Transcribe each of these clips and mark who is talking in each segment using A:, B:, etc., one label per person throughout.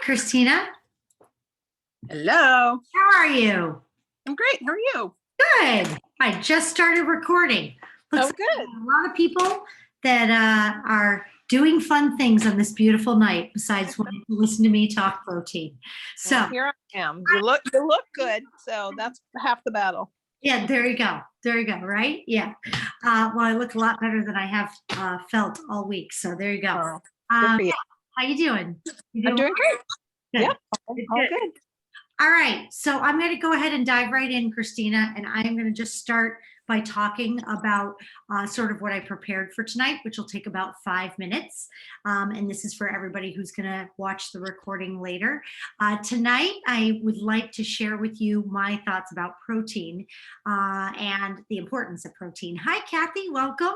A: Christina.
B: Hello.
A: How are you?
B: I'm great. How are you?
A: Good. I just started recording. Looks
B: good.
A: like a lot of people that are doing fun things on this beautiful night besides wanting to listen to me talk protein. So
B: Well, here I am. You look good. So that's half the battle.
A: yeah, there you go. There you go. Right? Yeah. Well, I look a lot better than I have felt all week. So there you go.
B: Oh, good for you.
A: How you doing?
B: I'm doing great.
A: Good.
B: Yeah, all good.
A: All right, so I'm going to go ahead and dive right in, Christina, and I'm going to just start by talking about sort of what I prepared for tonight, which will take about 5 minutes. And this is for everybody who's going to watch the recording later. Tonight, I would like to share with you my thoughts about protein and the importance of protein. Hi, Kathy, welcome.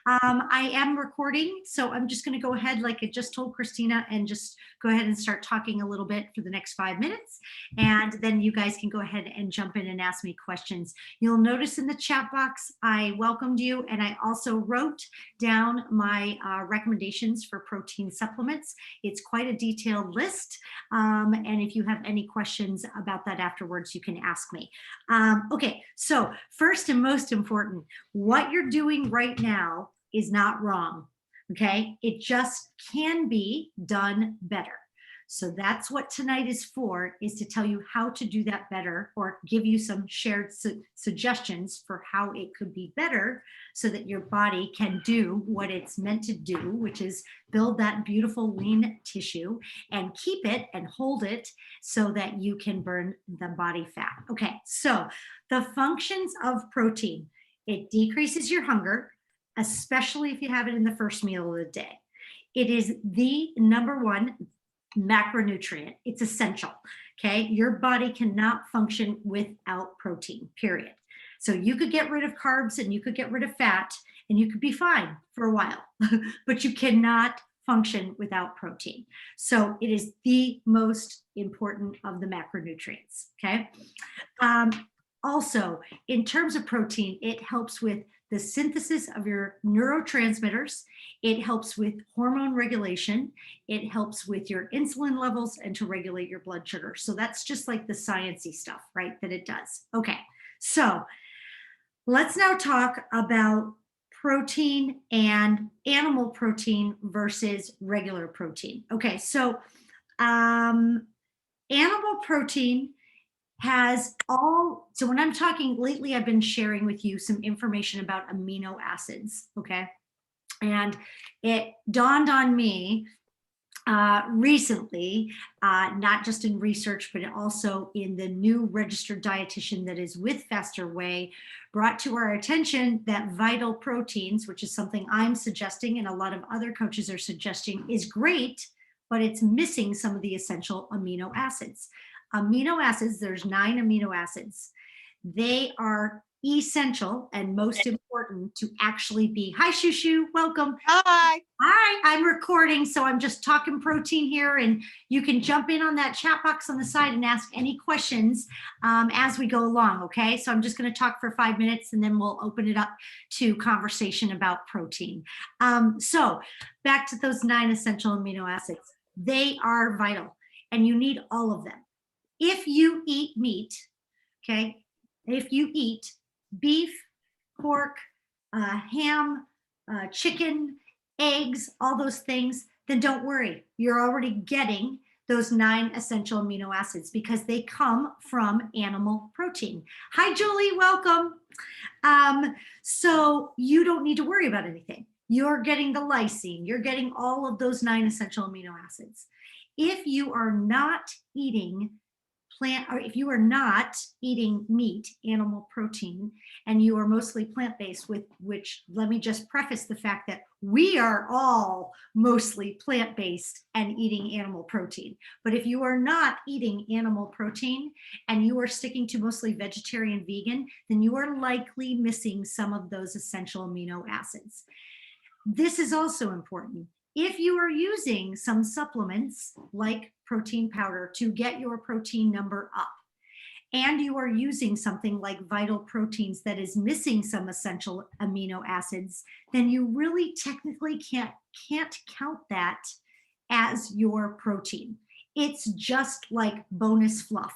A: I am recording, so I'm just going to go ahead, like I just told Christina, and just go ahead and start talking a little bit for the next 5 minutes. And then you guys can go ahead and jump in and ask me questions. You'll notice in the chat box, I welcomed you, and I also wrote down my recommendations for protein supplements. It's quite a detailed list. And if you have any questions about that afterwards, you can ask me. Okay, so first and most important, what you're doing right now is not wrong. Okay, it just can be done better. So that's what tonight is for, is to tell you how to do that better, or give you some shared suggestions for how it could be better so that your body can do what it's meant to do, which is build that beautiful lean tissue and keep it and hold it so that you can burn the body fat. Okay, so the functions of protein: it decreases your hunger, especially if you have it in the first meal of the day. It is the number one macronutrient. It's essential. Okay, your body cannot function without protein, period. So you could get rid of carbs and you could get rid of fat and you could be fine for a while, but you cannot function without protein. So it is the most important of the macronutrients. Okay. Also, in terms of protein, it helps with the synthesis of your neurotransmitters. It helps with hormone regulation. It helps with your insulin levels and to regulate your blood sugar. So that's just like the sciencey stuff, right, that it does. Okay, so let's now talk about protein and animal protein versus regular protein. Okay, so animal protein has all, so when I'm talking lately, I've been sharing with you some information about amino acids, okay? And it dawned on me recently, not just in research, but also in the new registered dietitian that is with Faster Way, brought to our attention that vital proteins, which is something I'm suggesting and a lot of other coaches are suggesting, is great, but it's missing some of the essential amino acids. Amino acids, there's 9 amino acids. They are essential and most important to actually be, hi Shushu, welcome.
B: Hi.
A: Hi, I'm recording, so I'm just talking protein here, and you can jump in on that chat box on the side and ask any questions as we go along, okay? So I'm just gonna talk for 5 minutes and then we'll open it up to conversation about protein. So back to those 9 essential amino acids. They are vital and you need all of them. If you eat meat, okay, if you eat beef, pork, ham, chicken, eggs, all those things, then don't worry. You're already getting those 9 essential amino acids because they come from animal protein. Hi, Julie, welcome. So you don't need to worry about anything. You're getting the lysine, you're getting all of those 9 essential amino acids. If you are not eating or if you are not eating meat, animal protein, and you are mostly plant-based, with which, let me just preface the fact that we are all mostly plant-based and eating animal protein. But if you are not eating animal protein and you are sticking to mostly vegetarian, vegan, then you are likely missing some of those essential amino acids. This is also important. If you are using some supplements like protein powder to get your protein number up, and you are using something like Vital Proteins that is missing some essential amino acids, then you really technically can't count that as your protein. It's just like bonus fluff.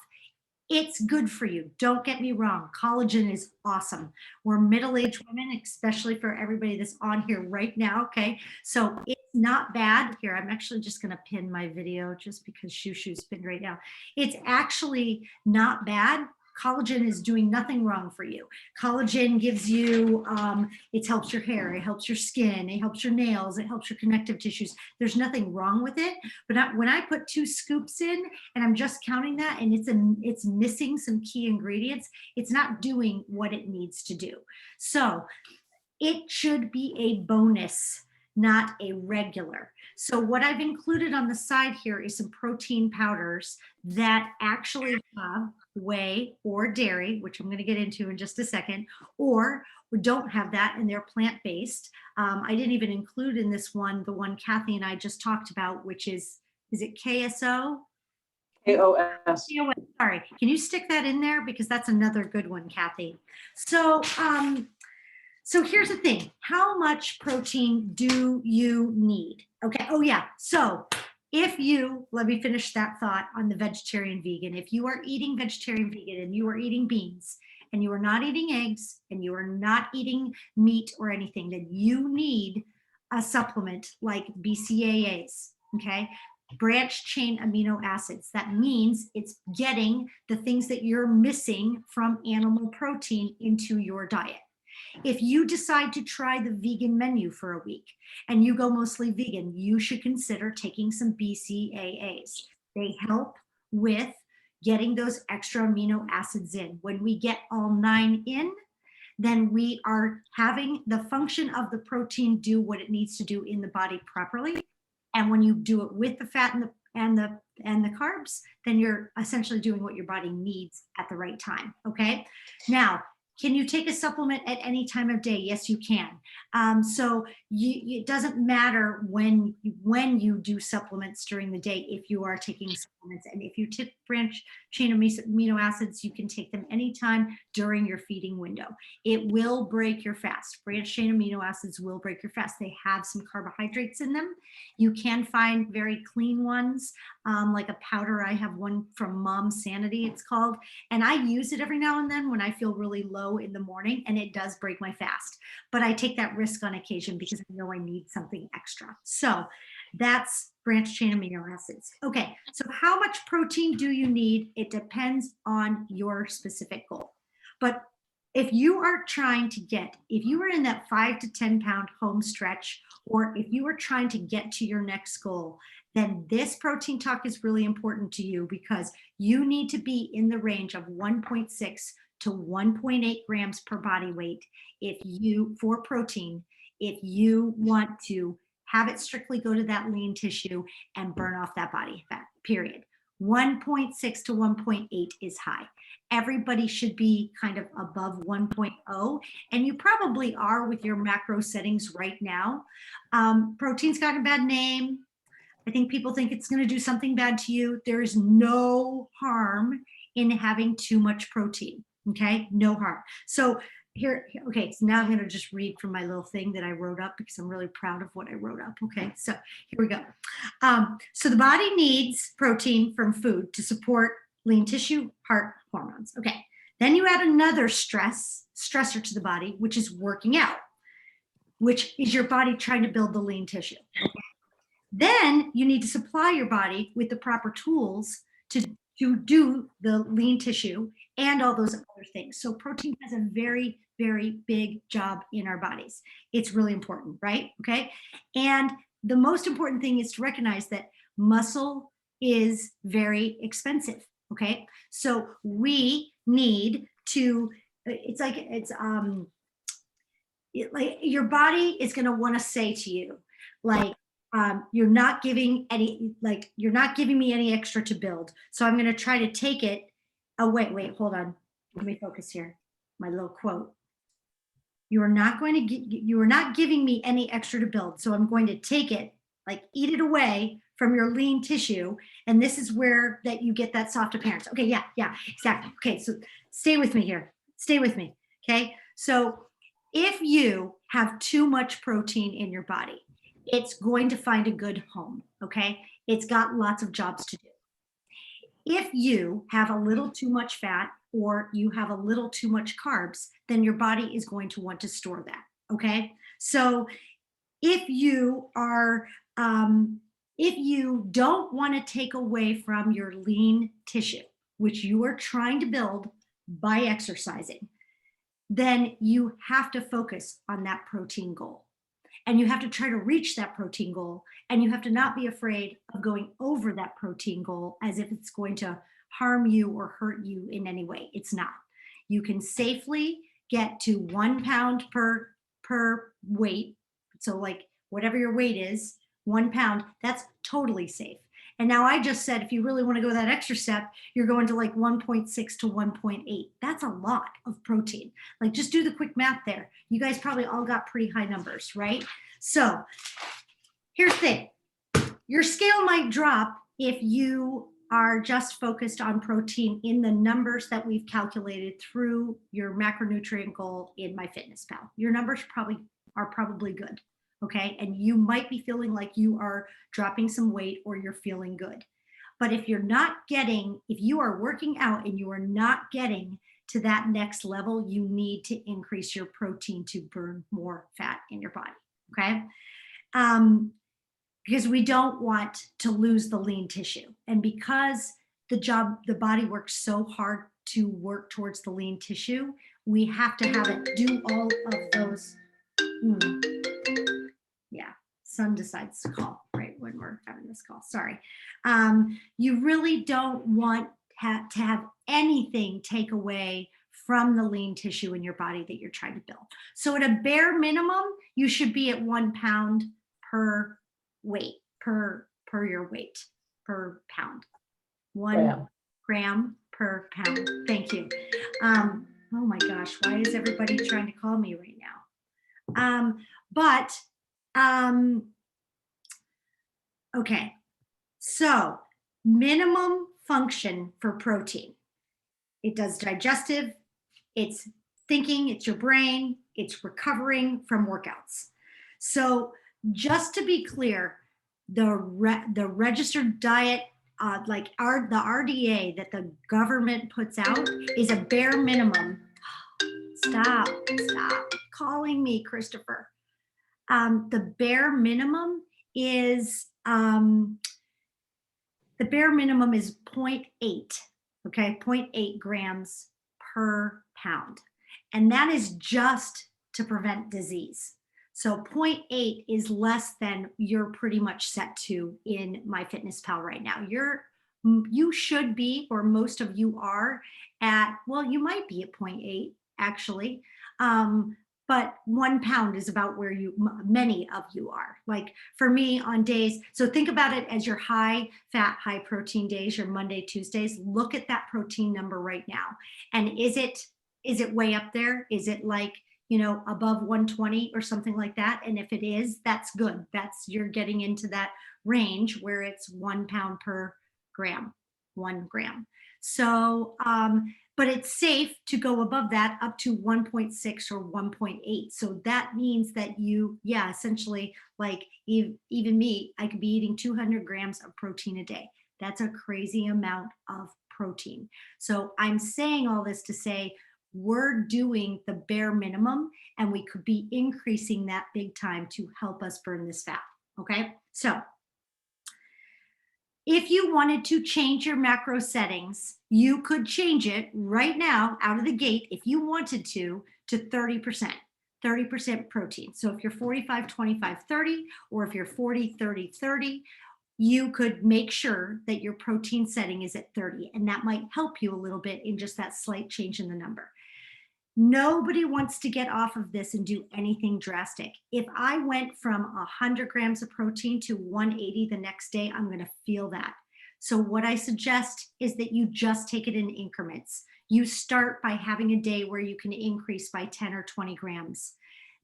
A: It's good for you. Don't get me wrong. Collagen is awesome. We're middle-aged women, especially for everybody that's on here right now. Okay. So it's not bad. Here, I'm actually just going to pin my video just because Shushu's pinned right now. It's actually not bad. Collagen is doing nothing wrong for you. Collagen gives you, it helps your hair, it helps your skin, it helps your nails, it helps your connective tissues. There's nothing wrong with it. But when I put 2 scoops in and I'm just counting that and it's missing some key ingredients, it's not doing what it needs to do. So it should be a bonus, not a regular. So what I've included on the side here is some protein powders that actually have whey or dairy, which I'm going to get into in just a second, or we don't have that and they're plant-based. I didn't even include in this one, the one Kathy and I just talked about, which is it KSO?
C: KOS.
A: Sorry, can you stick that in there? Because that's another good one, Kathy. So, so here's the thing. How much protein do you need? Okay. Oh yeah. So if you, let me finish that thought on the vegetarian vegan. If you are eating vegetarian vegan and you are eating beans and you are not eating eggs and you are not eating meat or anything, then you need a supplement like BCAAs. Okay. Branch chain amino acids. That means it's getting the things that you're missing from animal protein into your diet. If you decide to try the vegan menu for a week and you go mostly vegan, you should consider taking some BCAAs. They help with getting those extra amino acids in. When we get all 9 in, then we are having the function of the protein do what it needs to do in the body properly. And when you do it with the fat and the carbs, then you're essentially doing what your body needs at the right time. Okay. Now, can you take a supplement at any time of day? Yes, you can. So it doesn't matter when you do supplements during the day if you are taking supplements. And if you take branch chain amino acids, you can take them anytime during your feeding window. It will break your fast. Branch chain amino acids will break your fast. They have some carbohydrates in them. You can find very clean ones, like a powder. I have one from Mom Sanity, it's called. And I use it every now and then when I feel really low in the morning, and it does break my fast. But I take that risk on occasion because I know I need something extra. So that's branch chain amino acids. Okay, so how much protein do you need? It depends on your specific goal. But if you are trying to if you are in that 5 to 10 pound home stretch, or if you are trying to get to your next goal, then this protein talk is really important to you because you need to be in the range of 1.6 to 1.8 grams per body weight for protein, if you want to have it strictly go to that lean tissue and burn off that body fat, period. 1.6 to 1.8 is high. Everybody should be kind of above 1.0, and you probably are with your macro settings right now. Protein's got a bad name. I think people think it's going to do something bad to you. There is no harm in having too much protein. Okay, no harm. So here, okay, so now I'm going to just read from my little thing that I wrote up because I'm really proud of what I wrote up. Okay, so here we go. So the body needs protein from food to support lean tissue, heart, hormones. Okay, then you add another stressor to the body, which is working out, which is your body trying to build the lean tissue. Okay? Then you need to supply your body with the proper tools to do the lean tissue and all those other things. So protein has a very, very big job in our bodies. It's really important, right? Okay. And the most important thing is to recognize that muscle is very expensive. Okay. So we need to, like your body is going to want to say to you, like, you're not giving me any extra to build. So I'm going to try to take it. Oh, wait, hold on. Let me focus here. My little quote. You are not giving me any extra to build. So I'm going to take it, like eat it away from your lean tissue. And this is where that you get that soft appearance. Okay. Yeah, exactly. Okay. So stay with me here. Stay with me. Okay. So if you have too much protein in your body, it's going to find a good home, okay? It's got lots of jobs to do. If you have a little too much fat or you have a little too much carbs, then your body is going to want to store that. Okay. So if you are, if you don't want to take away from your lean tissue, which you are trying to build by exercising, then you have to focus on that protein goal. And you have to try to reach that protein goal. And you have to not be afraid of going over that protein goal as if it's going to harm you or hurt you in any way. It's not. You can safely get to 1 pound per weight. So like whatever your weight is, 1 pound, that's totally safe. And now I just said, if you really want to go that extra step, you're going to like 1.6 to 1.8. That's a lot of protein. Like just do the quick math there. You guys probably all got pretty high numbers, right? So here's the thing. Your scale might drop if you are just focused on protein in the numbers that we've calculated through your macronutrient goal in MyFitnessPal. Your numbers are probably good. Okay. And you might be feeling like you are dropping some weight or you're feeling good. But if you are working out and you are not getting to that next level, you need to increase your protein to burn more fat in your body. Okay. Because we don't want to lose the lean tissue. And because the body works so hard to work towards the lean tissue, we have to have it do all of those. Yeah, son decides to call right when we're having this call. Sorry. You really don't want to have anything take away from the lean tissue in your body that you're trying to build. So at a bare minimum, you should be at 1 pound per weight, per your weight, per pound. 1 gram per pound. Thank you. Oh my gosh, why is everybody trying to call me right now? Okay, so minimum function for protein. It does digestive, it's thinking, it's your brain, it's recovering from workouts. So just to be clear, the registered diet, like the RDA that the government puts out is a bare minimum. Stop calling me, Christopher. The bare minimum is 0.8, okay, 0.8 grams per pound. And that is just to prevent disease. So 0.8 is less than you're pretty much set to in MyFitnessPal right now. You should be, or most of you are at, well, you might be at 0.8 actually. But 1 pound is about where many of you are. Like for me on days, so think about it as your high fat, high protein days, your Monday, Tuesdays. Look at that protein number right now. And is it way up there? Is it like, above 120 or something like that? And if it is, that's good. You're getting into that range where it's 1 pound per gram, 1 gram. So, but it's safe to go above that up to 1.6 or 1.8. So that means that essentially, like even me, I could be eating 200 grams of protein a day. That's a crazy amount of protein. So I'm saying all this to say, we're doing the bare minimum and we could be increasing that big time to help us burn this fat. Okay. So if you wanted to change your macro settings, you could change it right now out of the gate if you wanted to 30%, 30% protein. So if you're 45, 25, 30, or if you're 40, 30, 30, you could make sure that your protein setting is at 30. And that might help you a little bit in just that slight change in the number. Nobody wants to get off of this and do anything drastic. If I went from 100 grams of protein to 180 the next day, I'm going to feel that. So what I suggest is that you just take it in increments. You start by having a day where you can increase by 10 or 20 grams.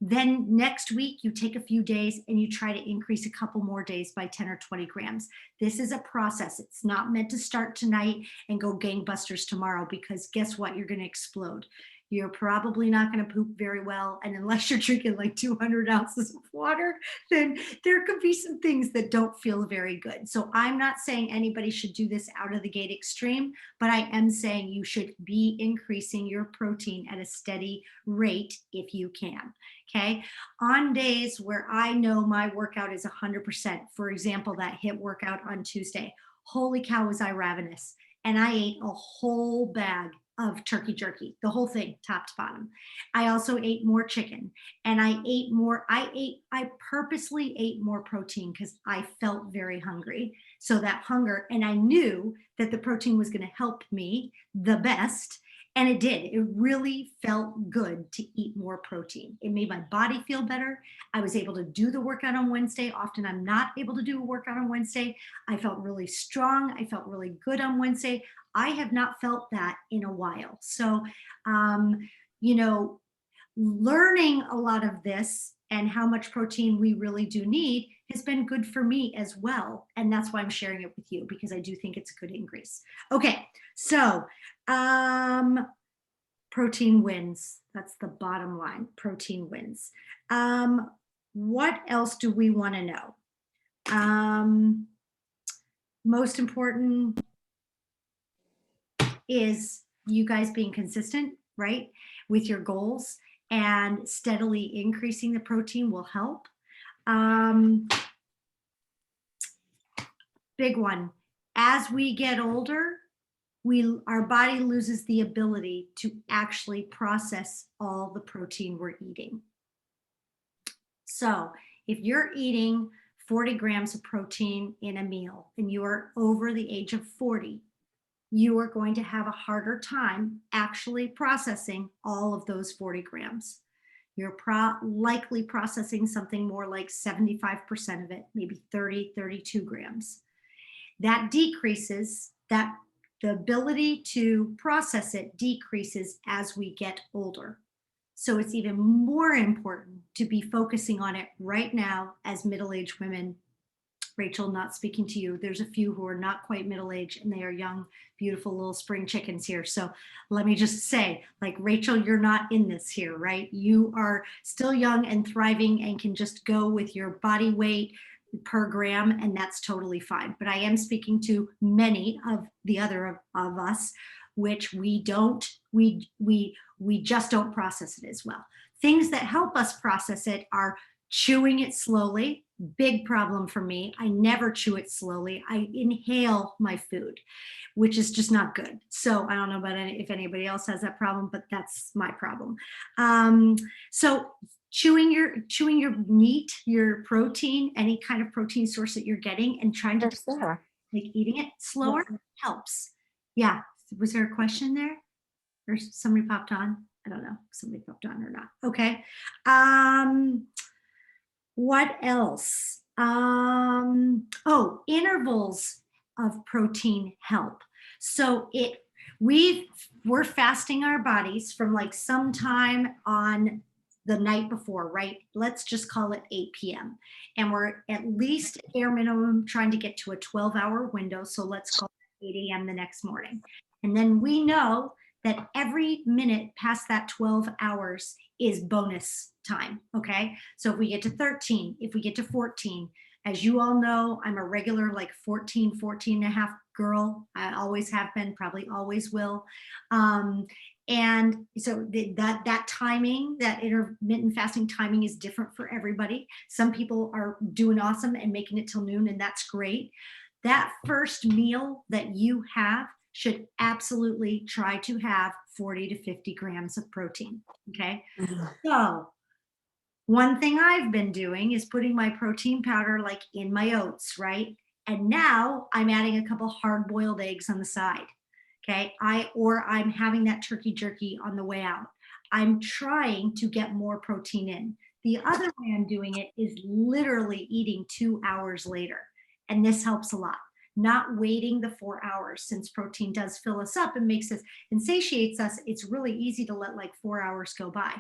A: Then next week, you take a few days and you try to increase a couple more days by 10 or 20 grams. This is a process. It's not meant to start tonight and go gangbusters tomorrow, because guess what? You're going to explode. You're probably not going to poop very well. And unless you're drinking like 200 ounces of water, then there could be some things that don't feel very good. So I'm not saying anybody should do this out of the gate extreme, but I am saying you should be increasing your protein at a steady rate if you can. Okay. On days where I know my workout is 100%, for example, that HIIT workout on Tuesday, holy cow, was I ravenous. And I ate a whole bag of turkey jerky, the whole thing, top to bottom. I also ate more chicken, and I purposely ate more protein because I felt very hungry. So that hunger, and I knew that the protein was going to help me the best. And it did. It really felt good to eat more protein. It made my body feel better. I was able to do the workout on Wednesday. Often I'm not able to do a workout on Wednesday. I felt really strong. I felt really good on Wednesday. I have not felt that in a while. So, you know, learning a lot of this and how much protein we really do need has been good for me as well. And that's why I'm sharing it with you, because I do think it's a good increase. Okay, so protein wins. That's the bottom line. Protein wins. What else do we want to know? Most important is you guys being consistent, right, with your goals, and steadily increasing the protein will help. Big one. As we get older, our body loses the ability to actually process all the protein we're eating. So if you're eating 40 grams of protein in a meal and you are over the age of 40, you are going to have a harder time actually processing all of those 40 grams. You're likely processing something more like 75% of it, maybe 30, 32 grams. That decreases, the ability to process it decreases as we get older. So it's even more important to be focusing on it right now as middle-aged women. Rachel, not speaking to you. There's a few who are not quite middle-aged and they are young, beautiful little spring chickens here. So let me just say, like, Rachel, you're not in this here, right? You are still young and thriving and can just go with your body weight per gram, and that's totally fine. But I am speaking to many of the other of us, which we just don't process it as well. Things that help us process it are chewing it slowly. Big problem for me. I never chew it slowly. I inhale my food, which is just not good. So I don't know about if anybody else has that problem, but that's my problem. So chewing your meat, your protein, any kind of protein source that you're getting, and trying to like eating it slower helps. Yeah. Was there a question there? Or somebody popped on? I don't know if somebody popped on or not. Okay. What else? Oh, intervals of protein help. So we're fasting our bodies from like sometime on the night before, right? Let's just call it 8 p.m. And we're at least bare minimum trying to get to a 12-hour window. So let's call it 8 a.m. the next morning. And then we know that every minute past that 12 hours is bonus time, okay? So if we get to 13, if we get to 14, as you all know, I'm a regular like 14 and a half girl. I always have been, probably always will. And so that timing, that intermittent fasting timing is different for everybody. Some people are doing awesome and making it till noon, and that's great. That first meal that you have should absolutely try to have 40 to 50 grams of protein, okay? So one thing I've been doing is putting my protein powder like in my oats, right? And now I'm adding a couple hard-boiled eggs on the side, okay? I'm having that turkey jerky on the way out. I'm trying to get more protein in. The other way I'm doing it is literally eating 2 hours later. And this helps a lot. Not waiting the 4 hours, since protein does fill us up and makes us and satiates us. It's really easy to let like 4 hours go by.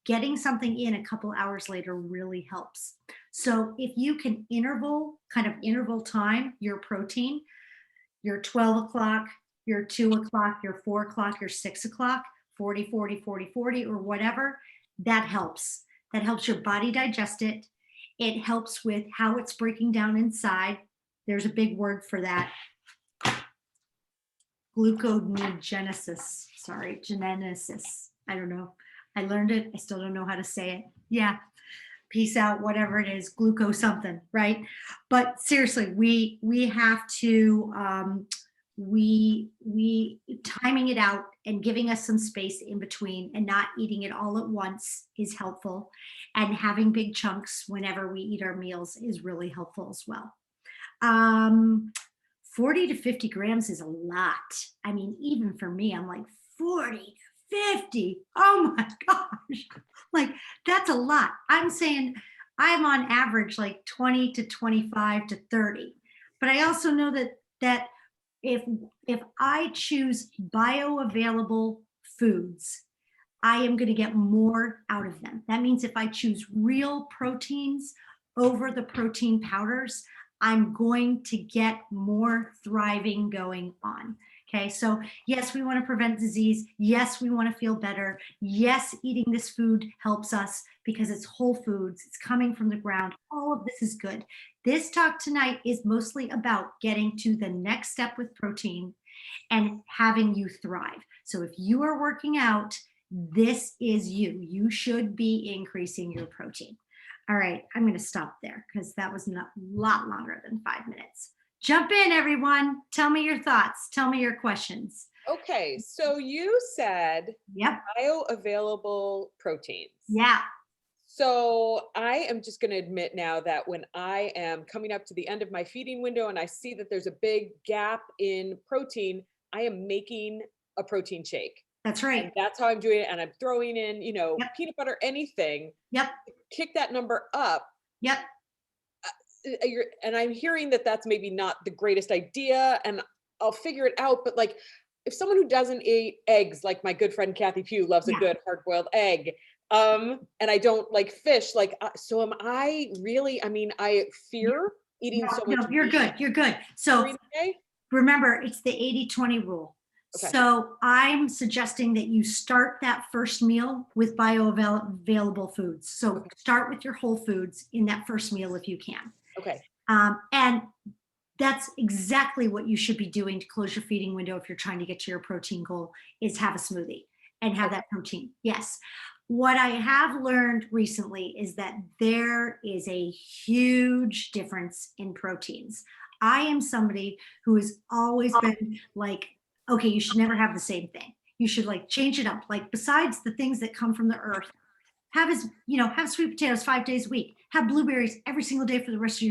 A: Getting something in a couple hours later really helps. So if you can interval time your protein, your 12 o'clock, your 2 o'clock, your 4 o'clock, your 6 o'clock, 40, 40, 40, 40, or whatever, that helps. That helps your body digest it. It helps with how it's breaking down inside. There's a big word for that. Gluconeogenesis. Sorry, genesis. I don't know. I learned it. I still don't know how to say it. Yeah. Peace out, whatever it is, glucose something, right? But seriously, we have to we timing it out and giving us some space in between and not eating it all at once is helpful, and having big chunks whenever we eat our meals is really helpful as well. 40 to 50 grams is a lot. I mean, even for me, I'm like 40 to 50. Oh my gosh. Like that's a lot. I'm saying I'm on average like 20 to 25 to 30. But I also know that if I choose bioavailable foods, I am going to get more out of them. That means if I choose real proteins over the protein powders, I'm going to get more thriving going on. Okay, so yes, we want to prevent disease. Yes, we want to feel better. Yes, eating this food helps us because it's whole foods. It's coming from the ground. All of this is good. This talk tonight is mostly about getting to the next step with protein and having you thrive. So if you are working out, this is you. You should be increasing your protein. All right, I'm going to stop there because that was not a lot longer than 5 minutes. Jump in, everyone. Tell me your thoughts. Tell me your questions.
D: Okay, so you said
A: Yep.
D: bioavailable proteins.
A: Yeah.
D: So I am just going to admit now that when I am coming up to the end of my feeding window and I see that there's a big gap in protein, I am making a protein shake.
A: That's right.
D: And that's how I'm doing it. And I'm throwing in,
A: Yep.
D: peanut butter, anything.
A: Yep.
D: Kick that number up.
A: Yep.
D: And I'm hearing that that's maybe not the greatest idea, and I'll figure it out. But like, if someone who doesn't eat eggs, like my good friend Kathy Pugh loves a good hard-boiled egg, and I don't like fish, like, so am I really? I mean, I fear eating so much.
A: No, you're good. You're good. So remember, it's the 80-20 rule. Okay. So I'm suggesting that you start that first meal with bioavailable foods. So start with your whole foods in that first meal if you can.
D: Okay.
A: And that's exactly what you should be doing to close your feeding window if you're trying to get to your protein goal, is have a smoothie and have that protein. Yes. What I have learned recently is that there is a huge difference in proteins. I am somebody who has always been like, okay, you should never have the same thing. You should like change it up. Like besides the things that come from the earth, have sweet potatoes 5 days a week. Have blueberries every single day for the rest of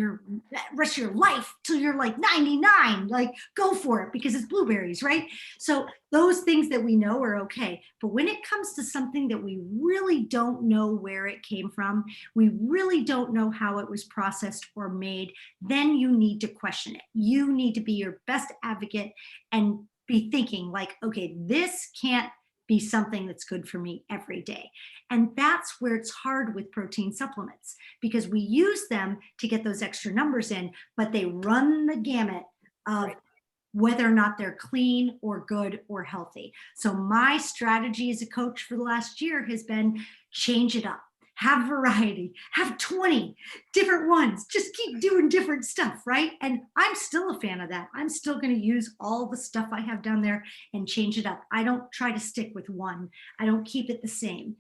A: your life till you're like 99. Like go for it because it's blueberries, right? So those things that we know are okay. But when it comes to something that we really don't know where it came from, we really don't know how it was processed or made, then you need to question it. You need to be your best advocate and be thinking like, okay, this can't be something that's good for me every day. And that's where it's hard with protein supplements, because we use them to get those extra numbers in, but they run the gamut of whether or not they're clean or good or healthy. So my strategy as a coach for the last year has been change it up. Have variety, have 20 different ones, just keep doing different stuff, right? And I'm still a fan of that. I'm still going to use all the stuff I have down there and change it up. I don't try to stick with one. I don't keep it the same.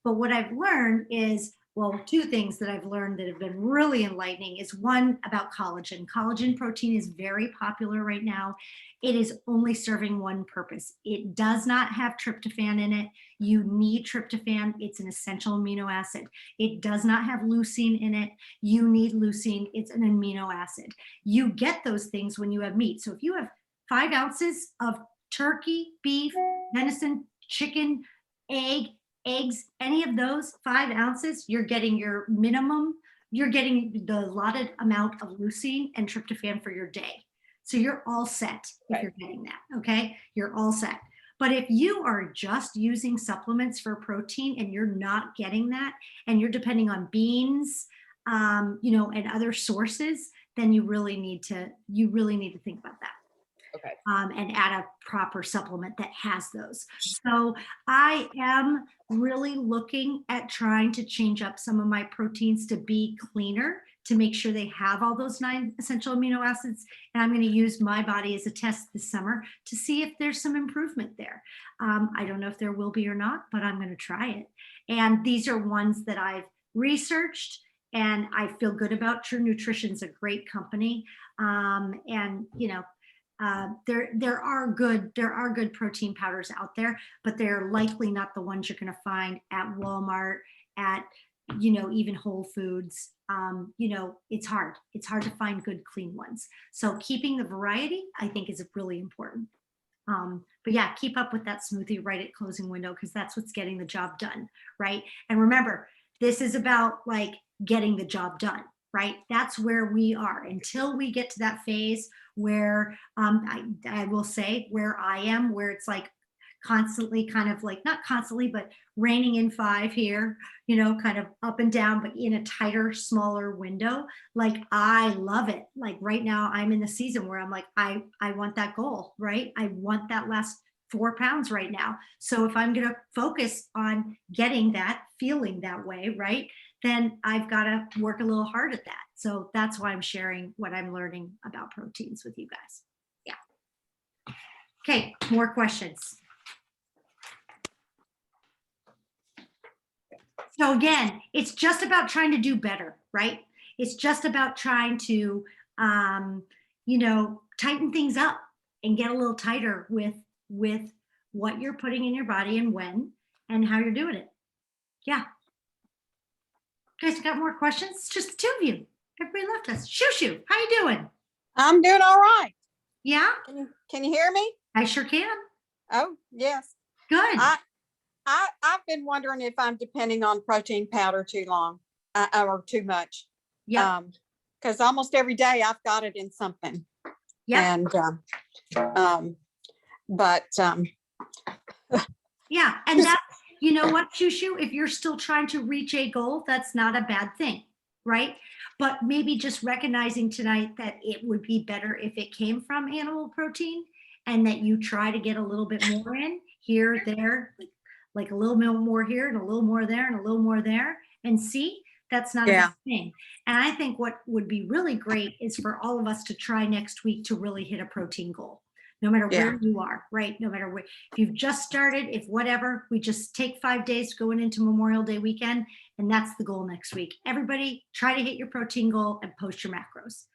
A: But what I've learned is, well, 2 things that I've learned that have been really enlightening is one about collagen. Collagen protein is very popular right now. It is only serving one purpose. It does not have tryptophan in it. You need tryptophan. It's an essential amino acid. It does not have leucine in it. You need leucine. It's an amino acid. You get those things when you have meat. So if you have 5 ounces of turkey, beef, venison, chicken, eggs, any of those 5 ounces, you're getting your minimum, you're getting the allotted amount of leucine and tryptophan for your day. So you're all set if you're getting that, okay? You're all set. But if you are just using supplements for protein and you're not getting that, and you're depending on beans, and other sources, then you really need to think about that.
D: Okay.
A: and add a proper supplement that has those. So I am really looking at trying to change up some of my proteins to be cleaner, to make sure they have all those 9 essential amino acids. And I'm going to use my body as a test this summer to see if there's some improvement there. I don't know if there will be or not, but I'm going to try it. And these are ones that I've researched and I feel good about. True Nutrition's a great company. And you know, there are good protein powders out there, but they're likely not the ones you're going to find at Walmart, at even Whole Foods. It's hard to find good clean ones. So keeping the variety, I think, is really important. But yeah, keep up with that smoothie right at closing window, because that's what's getting the job done, right? And remember, this is about like getting the job done, right? That's where we are until we get to that phase where I will say where I am, where it's like constantly kind of like, not constantly, but reining in 5 here, kind of up and down, but in a tighter, smaller window. Like, I love it. Like right now I'm in the season where I'm like, I want that goal, right? I want that last 4 pounds right now. So if I'm going to focus on getting that, feeling that way, right, then I've got to work a little hard at that. So that's why I'm sharing what I'm learning about proteins with you guys. Yeah. Okay, more questions. So again, it's just about trying to do better, right? It's just about trying to, tighten things up and get a little tighter with what you're putting in your body and when and how you're doing it. Yeah. You guys got more questions? It's just the 2 of you. Everybody left us. Shoo, how you doing?
E: I'm doing all right.
A: Yeah,
E: Can you hear me?
A: I sure can.
E: Oh, yes.
A: Good.
E: I've been wondering if I'm depending on protein powder too long or too much.
A: Yeah.
E: Because almost every day I've got it in something.
A: Yeah.
E: And
A: Yeah. And that's, you know what, Shushu, if you're still trying to reach a goal, that's not a bad thing, right? But maybe just recognizing tonight that it would be better if it came from animal protein, and that you try to get a little bit more in here, there, like a little bit more here and a little more there and a little more there, and see, that's not a bad thing. And I think what would be really great is for all of us to try next week to really hit a protein goal, no matter where you are, right? No matter where, if you've just started, if whatever, we just take 5 days going into Memorial Day weekend, and that's the goal next week. Everybody try to hit your protein goal and post your macros.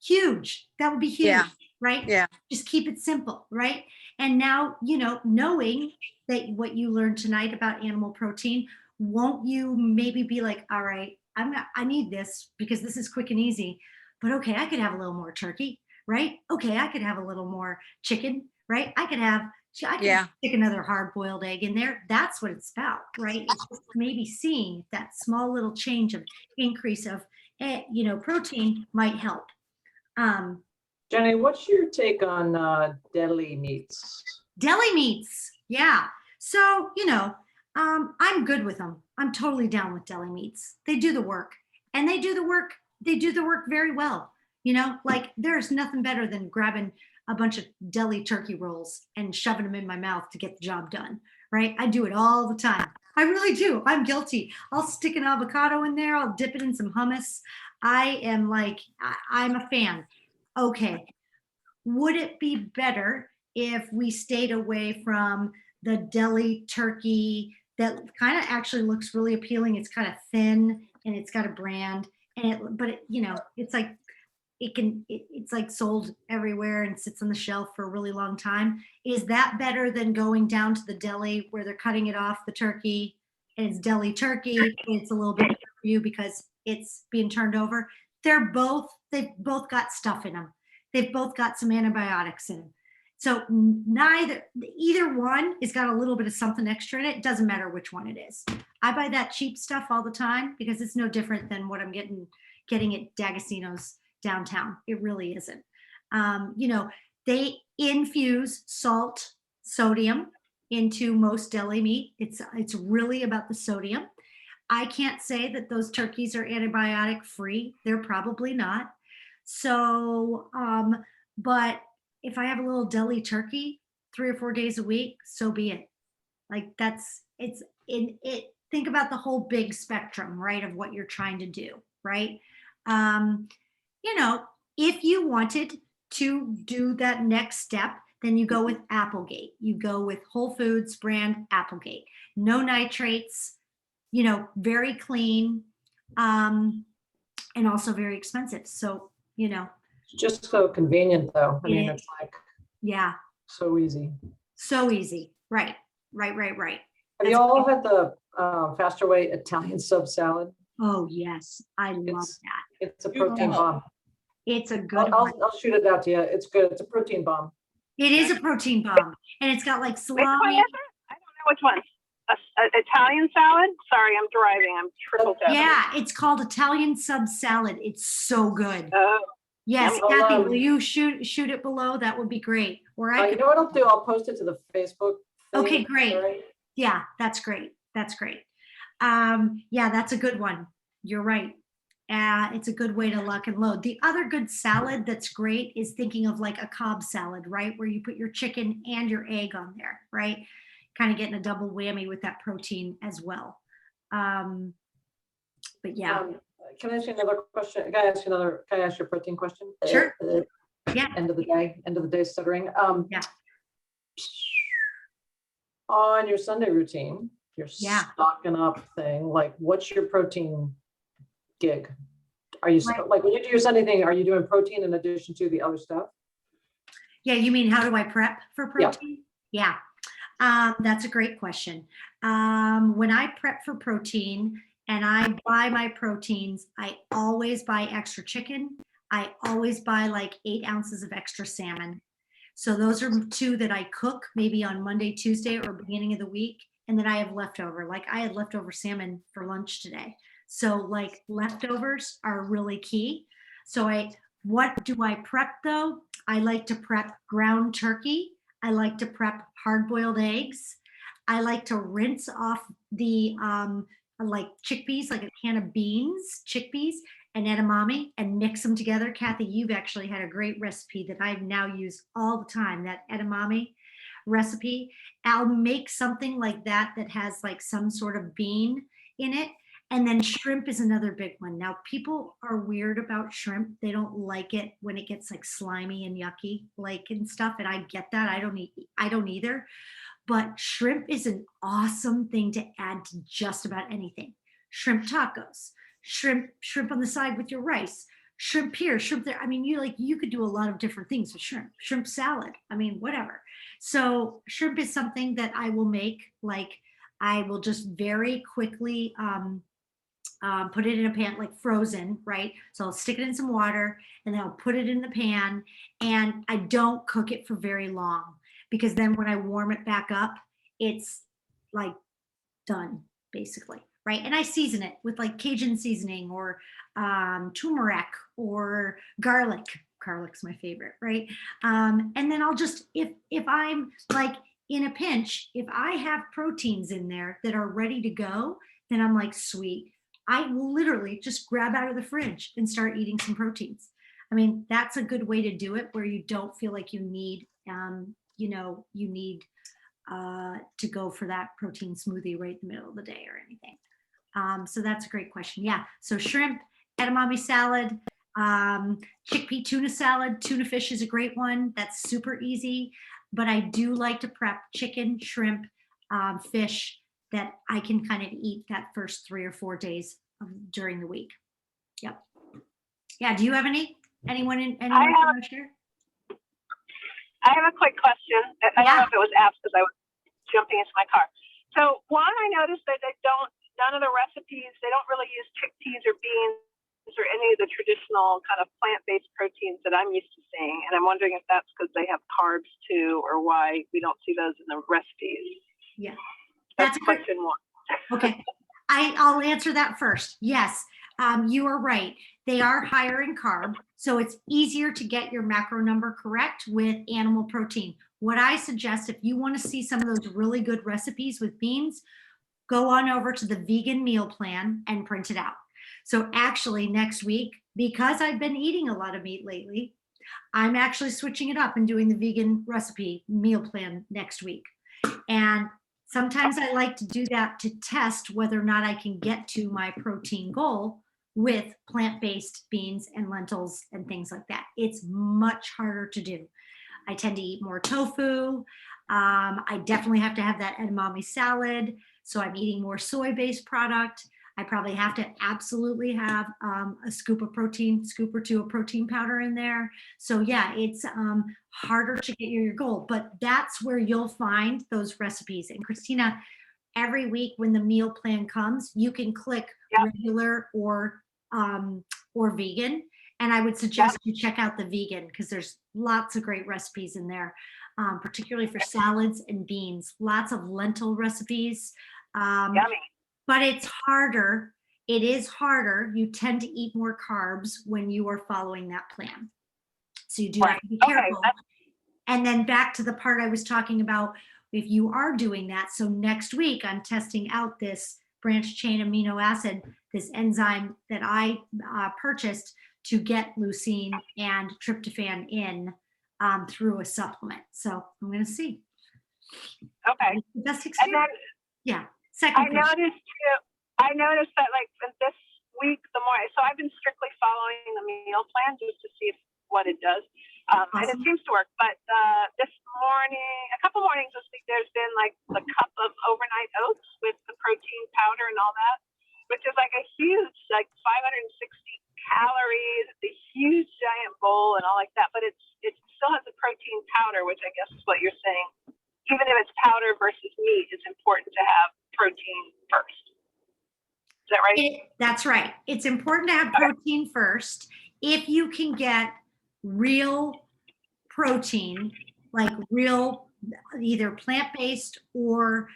A: Huge. That would be huge, right?
E: Yeah.
A: Just keep it simple, right? And now, knowing that what you learned tonight about animal protein, won't you maybe be like, all right, I need this because this is quick and easy, but okay, I could have a little more turkey, right? Okay, I could have a little more chicken, right? I could stick another hard-boiled egg in there. That's what it's about, right? It's just maybe seeing that small little change of increase of, protein might help.
C: Jenny, what's your take on deli meats?
A: Deli meats, yeah. So, I'm good with them. I'm totally down with deli meats. They do the work, and they do the work very well. Like there's nothing better than grabbing a bunch of deli turkey rolls and shoving them in my mouth to get the job done, right? I do it all the time. I really do. I'm guilty. I'll stick an avocado in there. I'll dip it in some hummus. I'm a fan. Okay. Would it be better if we stayed away from the deli turkey that kind of actually looks really appealing? It's kind of thin and it's got a brand, it's like it's like sold everywhere and sits on the shelf for a really long time. Is that better than going down to the deli where they're cutting it off, the turkey, and it's deli turkey, and it's a little bit easier for you because it's being turned over? They've both got stuff in them. They've both got some antibiotics in them. So either one has got a little bit of something extra in it. It doesn't matter which one it is. I buy that cheap stuff all the time because it's no different than what I'm getting at D'Agostino's downtown. It really isn't. They infuse salt, sodium into most deli meat. It's really about the sodium. I can't say that those turkeys are antibiotic free. They're probably not. So, but if I have a little deli turkey 3 or 4 days a week, so be it. Like it's in it. Think about the whole big spectrum, right, of what you're trying to do, right? Um, you know, if you wanted to do that next step, then you go with Applegate. You go with Whole Foods brand Applegate. No nitrates, very clean, and also very expensive. So,
C: It's just so convenient though. I
A: It
C: mean,
A: is.
C: it's like
A: yeah,
C: so easy.
A: so easy. Right, right, right, right.
C: Have you
A: That's
C: all
A: great.
C: had the Faster Way Italian sub salad?
A: Oh, yes. I love
C: It's-
A: that.
C: It's a
D: You
C: protein
D: know.
C: bomb.
A: It's a
C: I'll,
A: good one.
C: I'll shoot it out to you. It's good. It's a protein bomb.
A: It is a protein bomb, and it's got like
F: Which one
A: salami.
F: is it? I don't know which one. A Italian salad? Sorry, I'm driving. I'm triple tapping.
A: Yeah, it's called Italian sub salad. It's so good.
F: Oh,
A: Yes,
C: I'll,
A: Kathy,
C: um,
A: will you shoot it below? That would be great. Or I
C: You
A: could,
C: know what I'll do? I'll post it to the Facebook. thing,
A: Okay, great.
C: all right?
A: yeah, that's great. That's great. Yeah, that's a good one. You're right. It's a good way to lock and load. The other good salad that's great is thinking of like a Cobb salad, right? Where you put your chicken and your egg on there, right? Kind of getting a double whammy with that protein as well. But yeah,
C: Can I ask you another question? Can I ask you a protein question?
A: Sure. Yeah.
C: End of the day stuttering.
A: Yeah.
C: On your Sunday routine, your
A: Yeah.
C: stocking up thing, like what's your protein gig? Are you
A: Right.
C: like when you do your Sunday thing, are you doing protein in addition to the other stuff?
A: Yeah, you mean how do I prep for
C: Yeah.
A: protein? Yeah. That's a great question. When I prep for protein and I buy my proteins, I always buy extra chicken. I always buy like 8 ounces of extra salmon. So those are two that I cook maybe on Monday, Tuesday, or beginning of the week. And then I have leftover. Like I had leftover salmon for lunch today. So like leftovers are really key. So what do I prep though? I like to prep ground turkey. I like to prep hard-boiled eggs. I like to rinse off the like chickpeas, like a can of beans, chickpeas, and edamame, and mix them together. Kathy, you've actually had a great recipe that I now use all the time, that edamame recipe. I'll make something like that that has like some sort of bean in it. And then shrimp is another big one. Now, people are weird about shrimp. They don't like it when it gets like slimy and yucky, like and stuff. And I get that. I don't either. But shrimp is an awesome thing to add to just about anything. Shrimp tacos, shrimp on the side with your rice, shrimp here, shrimp there. I mean, you could do a lot of different things with shrimp salad. I mean, whatever. So shrimp is something that I will make. Like I will just very quickly put it in a pan, like frozen, right? So I'll stick it in some water and then I'll put it in the pan, and I don't cook it for very long, because then when I warm it back up, it's like done basically, right? And I season it with like Cajun seasoning or turmeric or garlic. Garlic's my favorite, right? And then I'll just, if I'm like in a pinch, if I have proteins in there that are ready to go, then I'm like, sweet. I will literally just grab out of the fridge and start eating some proteins. I mean, that's a good way to do it where you don't feel like you need, to go for that protein smoothie right in the middle of the day or anything. So that's a great question. Yeah. So shrimp, edamame salad, chickpea tuna salad, tuna fish is a great one. That's super easy. But I do like to prep chicken, shrimp, fish that I can kind of eat that first 3 or 4 days during the week. Yep. Yeah. Do you have anyone want to share?
F: I have a quick question. I don't know if it was asked because I was jumping into my car. So one, I noticed that none of the recipes, they don't really use chickpeas or beans or any of the traditional kind of plant-based proteins that I'm used to seeing. And I'm wondering if that's because they have carbs too, or why we don't see those in the recipes.
A: Yeah.
F: That's
A: That's a good
F: question one.
A: Okay, I'll answer that first. Yes, you are right. They are higher in carb, so it's easier to get your macro number correct with animal protein. What I suggest, if you want to see some of those really good recipes with beans, go on over to the vegan meal plan and print it out. So actually next week, because I've been eating a lot of meat lately, I'm actually switching it up and doing the vegan recipe meal plan next week. And sometimes I like to do that to test whether or not I can get to my protein goal with plant-based beans and lentils and things like that. It's much harder to do. I tend to eat more tofu. I definitely have to have that edamame salad. So I'm eating more soy-based product. I probably have to absolutely have a scoop or two of protein powder in there. So yeah, it's harder to get your goal, but that's where you'll find those recipes. And Christina, every week when the meal plan comes, you can click
F: Yep.
A: regular or vegan. And I would suggest you check out the vegan because there's lots of great recipes in there, particularly for salads and beans. Lots of lentil recipes.
F: Yummy.
A: But it's harder. It is harder. You tend to eat more carbs when you are following that plan. So you do have to be
F: Okay,
A: careful.
F: that's-
A: And then back to the part I was talking about, if you are doing that. So next week, I'm testing out this branched chain amino acid, this enzyme that I purchased to get leucine and tryptophan in through a supplement. So I'm going to see.
F: Okay.
A: The best
F: And
A: experience.
F: then
A: Yeah.
F: I
A: Second question.
F: noticed that like for this week, the more, so I've been strictly following the meal plan just to see what it does. And it
A: Awesome.
F: seems to work. But this morning, a couple mornings this week, there's been like a cup of overnight oats with the protein powder and all that, which is like a huge, like 560 calories, it's a huge giant bowl and all like that. But it still has the protein powder, which I guess is what you're saying. Even if it's powder versus meat, it's important to have protein first. Is that right?
A: That's right. It's important to have
F: Okay.
A: protein first. If you can get real protein, like real either plant-based or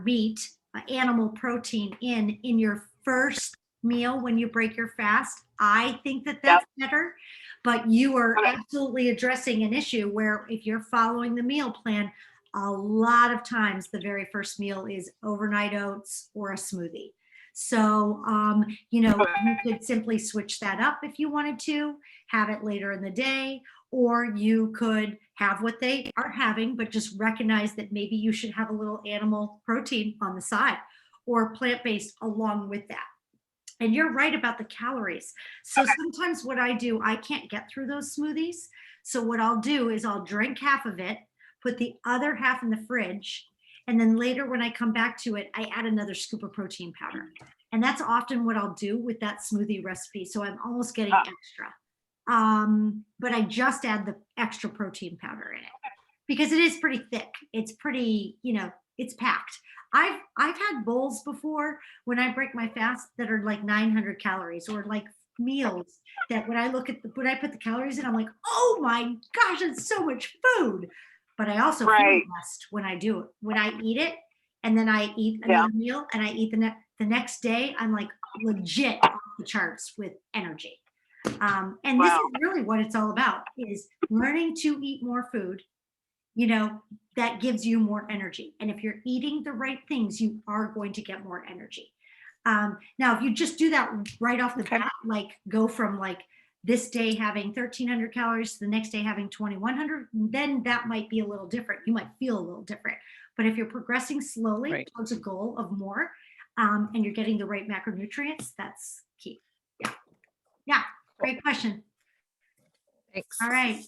A: meat, animal protein in your first meal when you break your fast, I think that that's better. But you are
F: Okay.
A: absolutely addressing an issue where if you're following the meal plan, a lot of times the very first meal is overnight oats or a smoothie. So, you could simply switch that up if you wanted to, have it later in the day, or you could have what they are having, but just recognize that maybe you should have a little animal protein on the side or plant-based along with that. And you're right about the calories. So sometimes what I do, I can't get through those smoothies. So what I'll do is I'll drink half of it, put the other half in the fridge, and then later when I come back to it, I add another scoop of protein powder. And that's often what I'll do with that smoothie recipe. So I'm almost getting extra. But I just add the extra protein powder in it because it is pretty thick. It's pretty, it's packed. I've had bowls before when I break my fast that are like 900 calories or like meals that when I look at when I put the calories in, I'm like, oh my gosh, it's so much food. But I also feel
F: Right.
A: blessed when I do it. When I eat it and then I eat another meal and I eat the next day, I'm like legit off the charts with energy. And this is really what it's all about is learning to eat more food, that gives you more energy. And if you're eating the right things, you are going to get more energy. Now, if you just do that right off the bat, like go from like this day having 1,300 calories to the next day having 2,100, then that might be a little different. You might feel a little different. But if you're progressing slowly towards a goal of more and you're getting the right macronutrients, that's key. Yeah. Great question.
B: Thanks.
A: All right.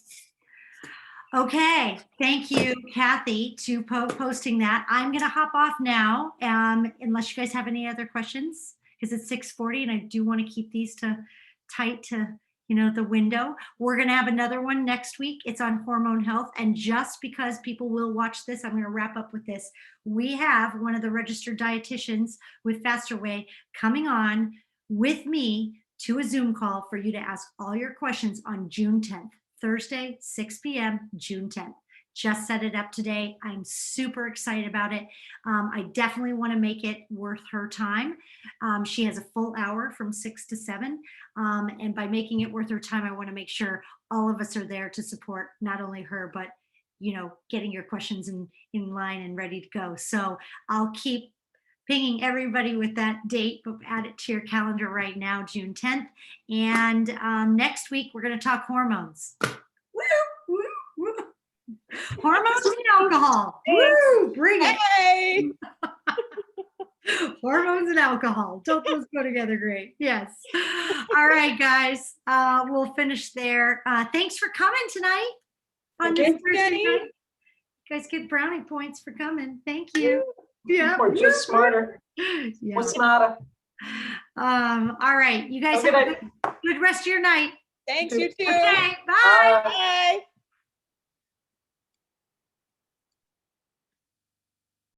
A: Okay, thank you, Kathy, to posting that. I'm going to hop off now, unless you guys have any other questions, because it's 6:40 and I do want to keep these tight to the window. We're going to have another one next week. It's on hormone health, and just because people will watch this, I'm going to wrap up with this. We have one of the registered dietitians with Faster Way coming on with me to a Zoom call for you to ask all your questions on June 10th. Thursday, 6 p.m., June 10th. Just set it up today. I'm super excited about it. I definitely want to make it worth her time. She has a full hour from 6 to 7. And by making it worth her time, I want to make sure all of us are there to support not only her, but, getting your questions in line and ready to go. So I'll keep pinging everybody with that date, but add it to your calendar right now, June 10th. And next week, we're going to talk hormones. Woo, woo, woo. Hormones and alcohol. Woo, bring it.
D: Hey,
A: Hormones and alcohol. Don't those go together great? Yes. All right, guys. We'll finish there. Thanks for coming tonight. On this
D: Thanks,
A: Thursday
D: Jenny.
A: night. You guys get brownie points for coming. Thank you. Yeah.
C: We're just smarter.
A: Yeah.
C: What's not
A: All right. You guys
C: Have a
A: have
C: good
A: a good rest of your night.
D: thanks, you too.
A: Okay. Bye.
C: Bye.
D: Bye.